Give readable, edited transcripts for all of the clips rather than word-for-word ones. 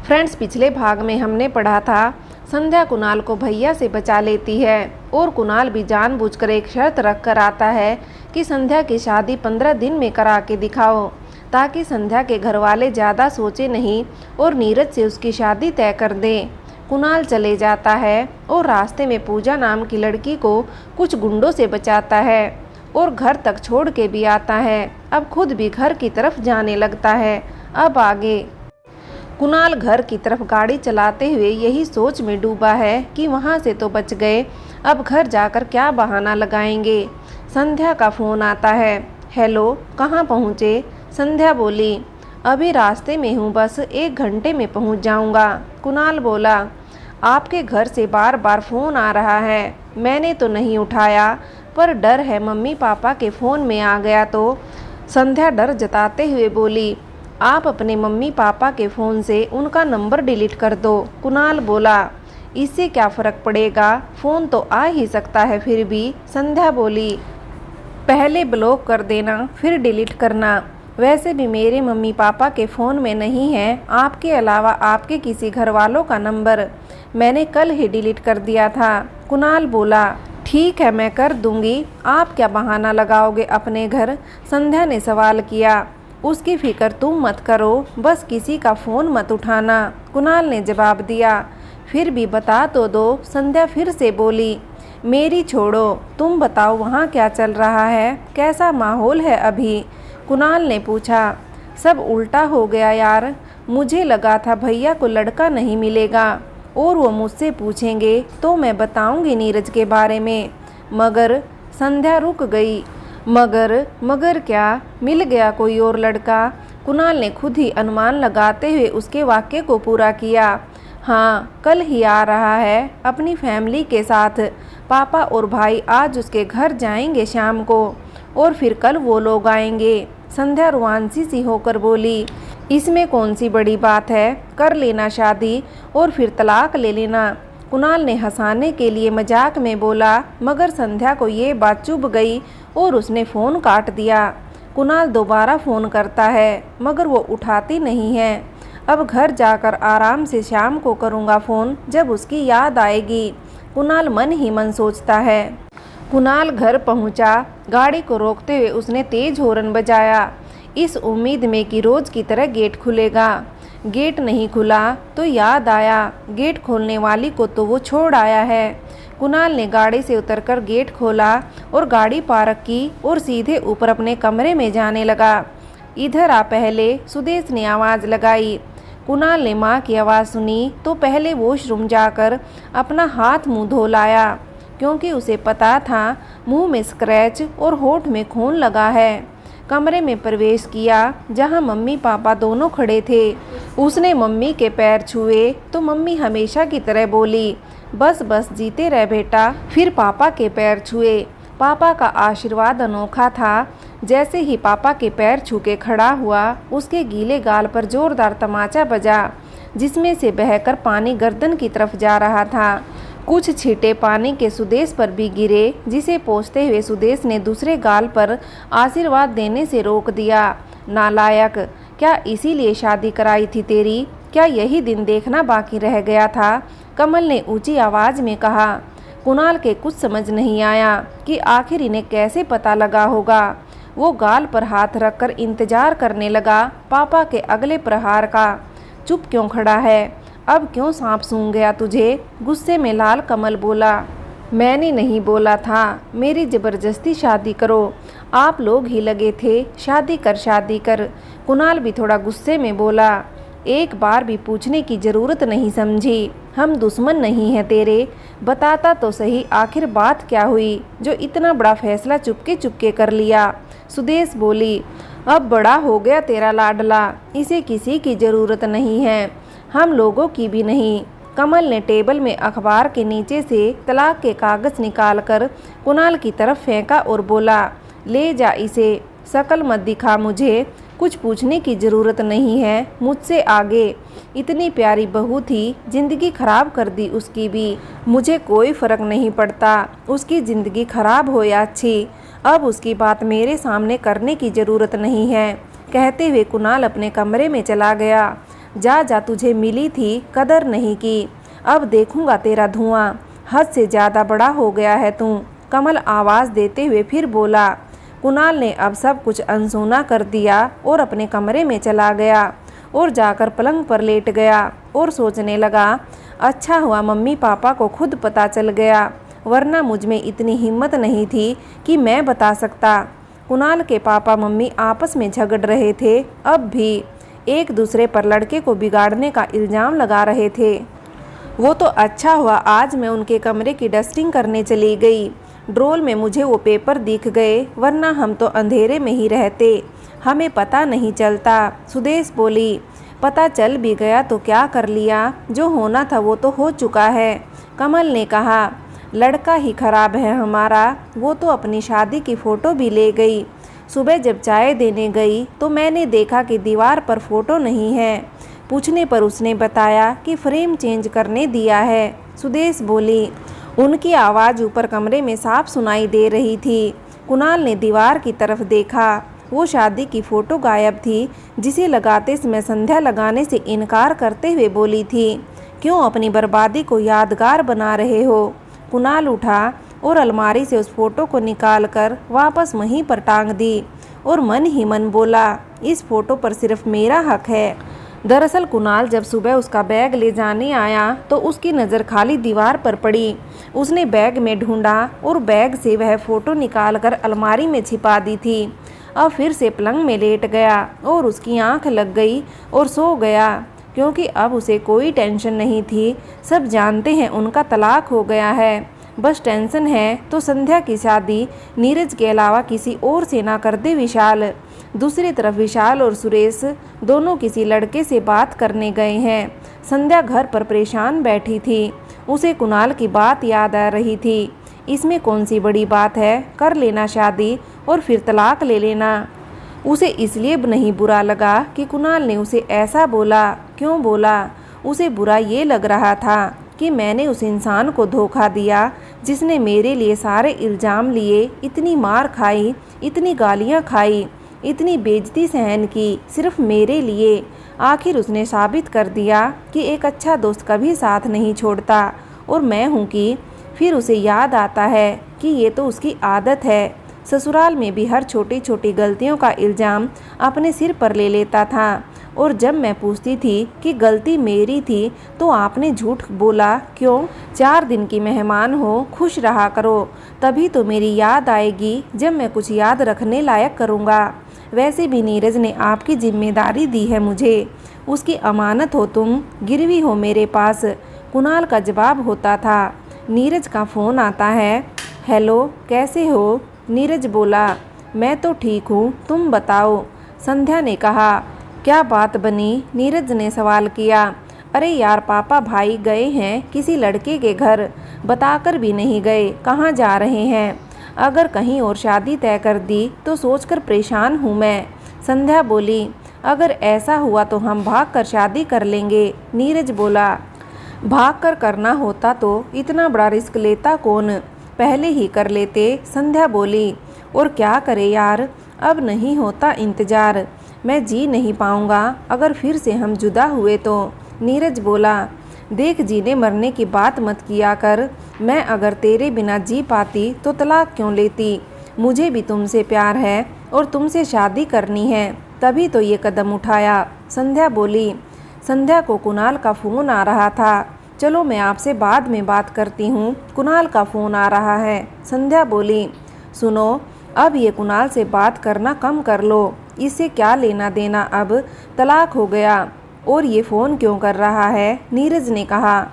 Friends, पिछले भाग में हमने पढ़ा था संध्या कुणाल को भैया से बचा लेती है और कुणाल भी जानबूझकर एक शर्त रख कर आता है कि संध्या की शादी 15 दिन में करा के दिखाओ, ताकि संध्या के घर वाले ज़्यादा सोचे नहीं और नीरज से उसकी शादी तय कर दें। कुणाल चले जाता है और रास्ते में पूजा नाम की लड़की को कुछ गुंडों से बचाता है और घर तक छोड़ के भी आता है। अब खुद भी घर की तरफ जाने लगता है। अब आगे कुणाल घर की तरफ गाड़ी चलाते हुए यही सोच में डूबा है कि वहाँ से तो बच गए, अब घर जाकर क्या बहाना लगाएंगे। संध्या का फ़ोन आता है। हेलो, कहाँ पहुँचे? संध्या बोली, अभी रास्ते में हूँ, बस 1 घंटे में पहुँच जाऊँगा। कुणाल बोला, आपके घर से बार बार फ़ोन आ रहा है, मैंने तो नहीं उठाया, पर डर है मम्मी पापा के फ़ोन में आ गया तो। संध्या डर जताते हुए बोली, आप अपने मम्मी पापा के फ़ोन से उनका नंबर डिलीट कर दो। कुणाल बोला, इससे क्या फ़र्क पड़ेगा, फ़ोन तो आ ही सकता है फिर भी। संध्या बोली, पहले ब्लॉक कर देना फिर डिलीट करना, वैसे भी मेरे मम्मी पापा के फ़ोन में नहीं है आपके अलावा आपके किसी घर वालों का नंबर, मैंने कल ही डिलीट कर दिया था। कुणाल बोला, ठीक है मैं कर दूंगी, आप क्या बहाना लगाओगे अपने घर? संध्या ने सवाल किया। उसकी फिक्र तुम मत करो, बस किसी का फ़ोन मत उठाना, कुणाल ने जवाब दिया। फिर भी बता तो दो, संध्या फिर से बोली। मेरी छोड़ो, तुम बताओ वहाँ क्या चल रहा है, कैसा माहौल है अभी? कुणाल ने पूछा। सब उल्टा हो गया यार, मुझे लगा था भैया को लड़का नहीं मिलेगा और वो मुझसे पूछेंगे तो मैं बताऊंगी नीरज के बारे में, मगर संध्या रुक गई। मगर क्या, मिल गया कोई और लड़का? कुणाल ने खुद ही अनुमान लगाते हुए उसके वाक्य को पूरा किया। हाँ, कल ही आ रहा है अपनी फैमिली के साथ, पापा और भाई आज उसके घर जाएंगे शाम को और फिर कल वो लोग आएंगे। संध्या रुआंसी सी होकर बोली, इसमें कौन सी बड़ी बात है, कर लेना शादी और फिर तलाक ले लेना। कुणाल ने हंसाने के लिए मजाक में बोला, मगर संध्या को ये बात चुभ गई और उसने फ़ोन काट दिया। कुणाल दोबारा फ़ोन करता है मगर वो उठाती नहीं है। अब घर जाकर आराम से शाम को करूँगा फ़ोन, जब उसकी याद आएगी, कुणाल मन ही मन सोचता है। कुणाल घर पहुँचा। गाड़ी को रोकते हुए उसने तेज़ हॉर्न बजाया, इस उम्मीद में कि रोज़ की तरह गेट खुलेगा। गेट नहीं खुला तो याद आया, गेट खोलने वाली को तो वो छोड़ आया है। कुणाल ने गाड़ी से उतरकर गेट खोला और गाड़ी पार्क की और सीधे ऊपर अपने कमरे में जाने लगा। इधर आ पहले, सुदेश ने आवाज़ लगाई। कुणाल ने माँ की आवाज़ सुनी तो पहले वॉशरूम जाकर अपना हाथ मुँह धो लाया, क्योंकि उसे पता था मुंह में स्क्रैच और होठ में खून लगा है। कमरे में प्रवेश किया जहां मम्मी पापा दोनों खड़े थे। उसने मम्मी के पैर छुए तो मम्मी हमेशा की तरह बोली, बस बस जीते रह बेटा। फिर पापा के पैर छुए। पापा का आशीर्वाद अनोखा था। जैसे ही पापा के पैर छू के खड़ा हुआ, उसके गीले गाल पर जोरदार तमाचा बजा, जिसमें से बहकर पानी गर्दन की तरफ जा रहा था। कुछ छींटे पानी के सुदेश पर भी गिरे, जिसे पोंछते हुए सुदेश ने दूसरे गाल पर आशीर्वाद देने से रोक दिया। नालायक, क्या इसीलिए शादी कराई थी तेरी? क्या यही दिन देखना बाकी रह गया था? कमल ने ऊंची आवाज़ में कहा। कुणाल के कुछ समझ नहीं आया कि आखिर इन्हें कैसे पता लगा होगा। वो गाल पर हाथ रखकर इंतजार करने लगा पापा के अगले प्रहार का। चुप क्यों खड़ा है? अब क्यों सांप सूंघ गया तुझे? गुस्से में लाल कमल बोला। मैंने नहीं बोला था, मेरी ज़बरदस्ती शादी करो, आप लोग ही लगे थे शादी कर। कुणाल भी थोड़ा गुस्से में बोला। एक बार भी पूछने की ज़रूरत नहीं समझी, हम दुश्मन नहीं हैं तेरे, बताता तो सही आखिर बात क्या हुई जो इतना बड़ा फैसला चुपके कर लिया। सुदेश बोली, अब बड़ा हो गया तेरा लाडला, इसे किसी की ज़रूरत नहीं है, हम लोगों की भी नहीं। कमल ने टेबल में अखबार के नीचे से तलाक के कागज़ निकालकर कुणाल की तरफ फेंका और बोला, ले जा इसे, शकल मत दिखा मुझे, कुछ पूछने की ज़रूरत नहीं है मुझसे आगे। इतनी प्यारी बहू थी, ज़िंदगी खराब कर दी उसकी भी। मुझे कोई फ़र्क नहीं पड़ता उसकी ज़िंदगी खराब हो या अच्छी, अब उसकी बात मेरे सामने करने की ज़रूरत नहीं है। कहते हुए कुणाल अपने कमरे में चला गया। जा जा तुझे मिली थी, कदर नहीं की, अब देखूंगा तेरा धुआं, हद से ज़्यादा बड़ा हो गया है तू, कमल आवाज़ देते हुए फिर बोला। कुणाल ने अब सब कुछ अनसुना कर दिया और अपने कमरे में चला गया और जाकर पलंग पर लेट गया और सोचने लगा, अच्छा हुआ मम्मी पापा को खुद पता चल गया, वरना मुझ में इतनी हिम्मत नहीं थी कि मैं बता सकता। कुणाल के पापा मम्मी आपस में झगड़ रहे थे, अब भी एक दूसरे पर लड़के को बिगाड़ने का इल्ज़ाम लगा रहे थे। वो तो अच्छा हुआ आज मैं उनके कमरे की डस्टिंग करने चली गई, ड्रोल में मुझे वो पेपर दिख गए, वरना हम तो अंधेरे में ही रहते, हमें पता नहीं चलता। सुदेश बोली, पता चल भी गया तो क्या कर लिया, जो होना था वो तो हो चुका है। कमल ने कहा, लड़का ही खराब है हमारा, वो तो अपनी शादी की फ़ोटो भी ले गई। सुबह जब चाय देने गई तो मैंने देखा कि दीवार पर फ़ोटो नहीं है, पूछने पर उसने बताया कि फ्रेम चेंज करने दिया है। सुदेश बोली, उनकी आवाज़ ऊपर कमरे में साफ सुनाई दे रही थी। कुणाल ने दीवार की तरफ देखा, वो शादी की फ़ोटो गायब थी, जिसे लगाते समय संध्या लगाने से इनकार करते हुए बोली थी, क्यों अपनी बर्बादी को यादगार बना रहे हो। कुणाल उठा और अलमारी से उस फोटो को निकालकर वापस वहीं पर टांग दी और मन ही मन बोला, इस फोटो पर सिर्फ मेरा हक है। दरअसल कुणाल जब सुबह उसका बैग ले जाने आया तो उसकी नज़र खाली दीवार पर पड़ी। उसने बैग में ढूंढा और बैग से वह फ़ोटो निकालकर अलमारी में छिपा दी थी। अब फिर से पलंग में लेट गया और उसकी आंख लग गई और सो गया, क्योंकि अब उसे कोई टेंशन नहीं थी। सब जानते हैं उनका तलाक हो गया है, बस टेंशन है तो संध्या की शादी नीरज के अलावा किसी और से ना कर दे विशाल। दूसरी तरफ विशाल और सुरेश दोनों किसी लड़के से बात करने गए हैं। संध्या घर पर परेशान बैठी थी, उसे कुणाल की बात याद आ रही थी। इसमें कौन सी बड़ी बात है, कर लेना शादी और फिर तलाक ले लेना। उसे इसलिए नहीं बुरा लगा कि कुणाल ने उसे ऐसा बोला। क्यों बोला? उसे बुरा ये लग रहा था कि मैंने उस इंसान को धोखा दिया जिसने मेरे लिए सारे इल्ज़ाम लिए, इतनी मार खाई, इतनी गालियाँ खाई, इतनी बेइज्जती सहन की, सिर्फ मेरे लिए। आखिर उसने साबित कर दिया कि एक अच्छा दोस्त कभी साथ नहीं छोड़ता और मैं हूँ कि फिर उसे याद आता है कि ये तो उसकी आदत है। ससुराल में भी हर छोटी छोटी गलतियों का इल्ज़ाम अपने सिर पर ले लेता था और जब मैं पूछती थी कि गलती मेरी थी तो आपने झूठ बोला क्यों? 4 दिन की मेहमान हो, खुश रहा करो, तभी तो मेरी याद आएगी जब मैं कुछ याद रखने लायक करूँगा। वैसे भी नीरज ने आपकी जिम्मेदारी दी है मुझे, उसकी अमानत हो तुम, गिरवी हो मेरे पास। कुणाल का जवाब होता था। नीरज का फ़ोन आता है। हेलो, कैसे हो? नीरज बोला, मैं तो ठीक हूँ, तुम बताओ। संध्या ने कहा, क्या बात बनी? नीरज ने सवाल किया। अरे यार, पापा भाई गए हैं किसी लड़के के घर, बताकर भी नहीं गए कहाँ जा रहे हैं। अगर कहीं और शादी तय कर दी तो सोचकर परेशान हूँ मैं। संध्या बोली, अगर ऐसा हुआ तो हम भागकर शादी कर लेंगे। नीरज बोला, भागकर करना होता तो इतना बड़ा रिस्क लेता कौन, पहले ही कर लेते। संध्या बोली, और क्या करे यार, अब नहीं होता इंतज़ार, मैं जी नहीं पाऊँगा अगर फिर से हम जुदा हुए तो। नीरज बोला, देख जीने मरने की बात मत किया कर, मैं अगर तेरे बिना जी पाती तो तलाक क्यों लेती। मुझे भी तुमसे प्यार है और तुमसे शादी करनी है, तभी तो ये कदम उठाया। संध्या बोली। संध्या को कुणाल का फ़ोन आ रहा था। चलो मैं आपसे बाद में बात करती हूँ, कुणाल का फ़ोन आ रहा है। संध्या बोली, सुनो, अब ये कुणाल से बात करना कम कर लो, इससे क्या लेना देना, अब तलाक हो गया और ये फ़ोन क्यों कर रहा है। नीरज ने कहा,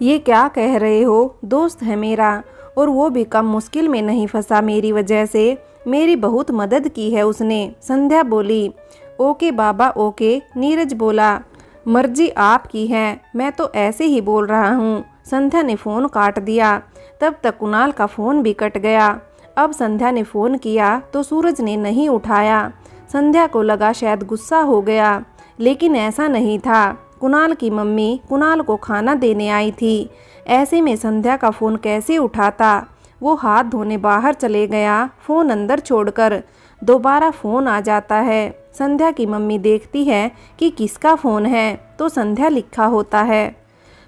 ये क्या कह रहे हो, दोस्त है मेरा और वो भी कम मुश्किल में नहीं फंसा मेरी वजह से, मेरी बहुत मदद की है उसने। संध्या बोली, ओके बाबा ओके। नीरज बोला, मर्जी आपकी है, मैं तो ऐसे ही बोल रहा हूँ। संध्या ने फ़ोन काट दिया। तब तक कुणाल का फ़ोन भी कट गया। अब संध्या ने फ़ोन किया तो सूरज ने नहीं उठाया। संध्या को लगा शायद गुस्सा हो गया, लेकिन ऐसा नहीं था। कुणाल की मम्मी कुणाल को खाना देने आई थी, ऐसे में संध्या का फ़ोन कैसे उठाता। वो हाथ धोने बाहर चले गया, फ़ोन अंदर छोड़कर। दोबारा फ़ोन आ जाता है। संध्या की मम्मी देखती है कि किसका फ़ोन है, तो संध्या लिखा होता है।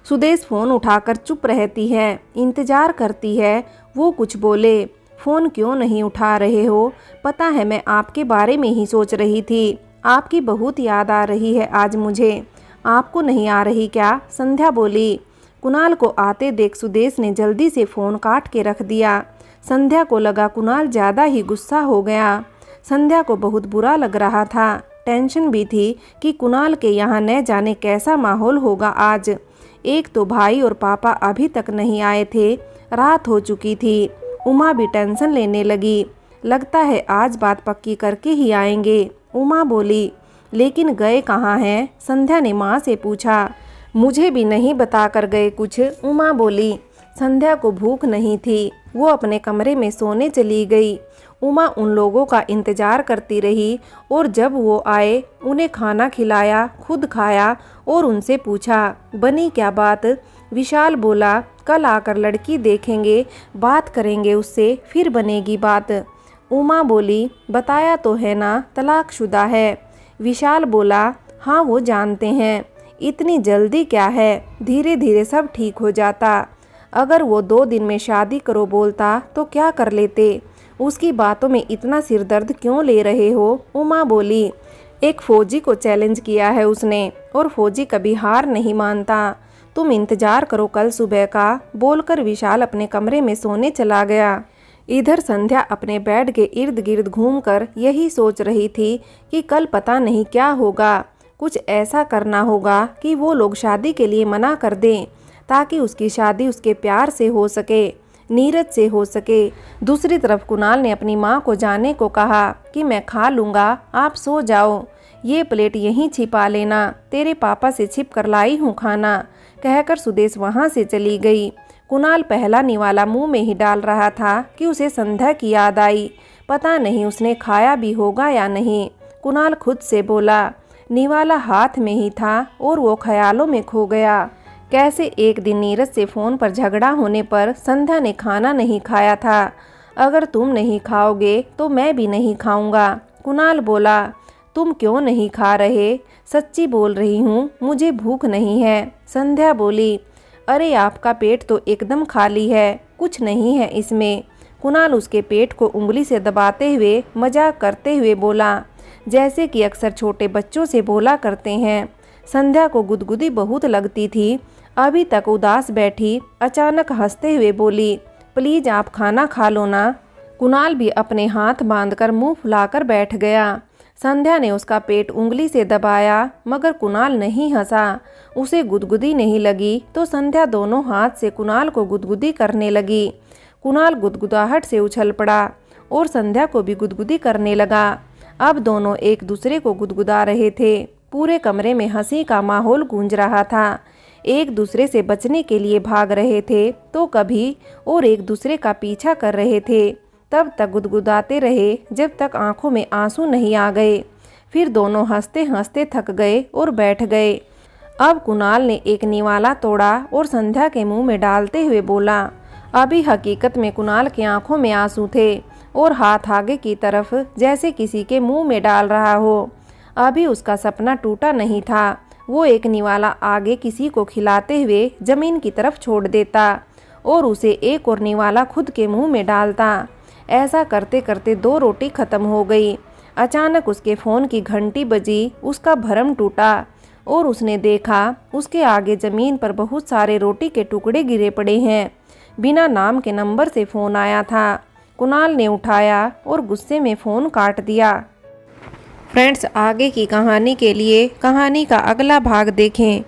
सुदेश फ़ोन उठाकर चुप रहती है, इंतज़ार करती है वो कुछ बोले। फ़ोन क्यों नहीं उठा रहे हो? पता है मैं आपके बारे में ही सोच रही थी, आपकी बहुत याद आ रही है आज मुझे। आपको नहीं आ रही क्या? संध्या बोली। कुणाल को आते देख सुदेश ने जल्दी से फ़ोन काट के रख दिया। संध्या को लगा कुणाल ज़्यादा ही गुस्सा हो गया। संध्या को बहुत बुरा लग रहा था, टेंशन भी थी कि कुणाल के यहाँ न जाने कैसा माहौल होगा आज। एक तो भाई और पापा अभी तक नहीं आए थे, रात हो चुकी थी। उमा भी टेंशन लेने लगी, लगता है आज बात पक्की करके ही आएंगे। उमा बोली, लेकिन गए कहाँ हैं? संध्या ने माँ से पूछा। मुझे भी नहीं बता कर गए कुछ, उमा बोली। संध्या को भूख नहीं थी, वो अपने कमरे में सोने चली गई। उमा उन लोगों का इंतजार करती रही और जब वो आए उन्हें खाना खिलाया, खुद खाया और उनसे पूछा, बनी क्या बात? विशाल बोला, कल आकर लड़की देखेंगे, बात करेंगे उससे, फिर बनेगी बात। उमा बोली, बताया तो है ना, तलाकशुदा है। विशाल बोला, हाँ वो जानते हैं, इतनी जल्दी क्या है, धीरे धीरे सब ठीक हो जाता। अगर वो 2 दिन में शादी करो बोलता तो क्या कर लेते, उसकी बातों में इतना सिरदर्द क्यों ले रहे हो? उमा बोली, एक फौजी को चैलेंज किया है उसने और फौजी कभी हार नहीं मानता। तुम इंतजार करो कल सुबह का, बोलकर विशाल अपने कमरे में सोने चला गया। इधर संध्या अपने बेड के इर्द गिर्द घूमकर यही सोच रही थी कि कल पता नहीं क्या होगा। कुछ ऐसा करना होगा कि वो लोग शादी के लिए मना कर दें, ताकि उसकी शादी उसके प्यार से हो सके, नीरज से हो सके। दूसरी तरफ कुणाल ने अपनी माँ को जाने को कहा कि मैं खा लूँगा, आप सो जाओ, ये प्लेट यहीं छिपा लेना, तेरे पापा से छिप कर लाई हूँ खाना, कहकर सुदेश वहाँ से चली गई। कुणाल पहला निवाला मुंह में ही डाल रहा था कि उसे संध्या की याद आई। पता नहीं उसने खाया भी होगा या नहीं। कुणाल खुद से बोला, निवाला हाथ में ही था और वो ख्यालों में खो गया। कैसे एक दिन नीरज से फ़ोन पर झगड़ा होने पर संध्या ने खाना नहीं खाया था। अगर तुम नहीं खाओगे तो मैं भी नहीं खाऊंगा। कुणाल बोला, तुम क्यों नहीं खा रहे? सच्ची बोल रही हूँ, मुझे भूख नहीं है। संध्या बोली, अरे आपका पेट तो एकदम खाली है, कुछ नहीं है इसमें। कुणाल उसके पेट को उंगली से दबाते हुए मजाक करते हुए बोला, जैसे कि अक्सर छोटे बच्चों से बोला करते हैं। संध्या को गुदगुदी बहुत लगती थी, अभी तक उदास बैठी अचानक हंसते हुए बोली, प्लीज आप खाना खा लो ना। कुणाल भी अपने हाथ बांधकर मुंह फुलाकर बैठ गया। संध्या ने उसका पेट उंगली से दबाया, मगर कुणाल नहीं हंसा। उसे गुदगुदी नहीं लगी तो संध्या दोनों हाथ से कुणाल को गुदगुदी करने लगी। कुणाल गुदगुदाहट से उछल पड़ा और संध्या को भी गुदगुदी करने लगा। अब दोनों एक दूसरे को गुदगुदा रहे थे। पूरे कमरे में हंसी का माहौल गूंज रहा था। एक दूसरे से बचने के लिए भाग रहे थे तो कभी और एक दूसरे का पीछा कर रहे थे। तब तक गुदगुदाते रहे जब तक आंखों में आंसू नहीं आ गए। फिर दोनों हंसते हंसते थक गए और बैठ गए। अब कुणाल ने एक निवाला तोड़ा और संध्या के मुंह में डालते हुए बोला। अभी हकीकत में कुणाल की आंखों में आंसू थे और हाथ आगे की तरफ जैसे किसी के मुंह में डाल रहा हो। अभी उसका सपना टूटा नहीं था। वो एक निवाला आगे किसी को खिलाते हुए जमीन की तरफ छोड़ देता और उसे एक और निवाला खुद के मुंह में डालता। ऐसा करते करते 2 रोटी खत्म हो गई। अचानक उसके फ़ोन की घंटी बजी, उसका भरम टूटा और उसने देखा उसके आगे ज़मीन पर बहुत सारे रोटी के टुकड़े गिरे पड़े हैं। बिना नाम के नंबर से फ़ोन आया था। कुणाल ने उठाया और गुस्से में फ़ोन काट दिया। फ्रेंड्स, आगे की कहानी के लिए कहानी का अगला भाग देखें।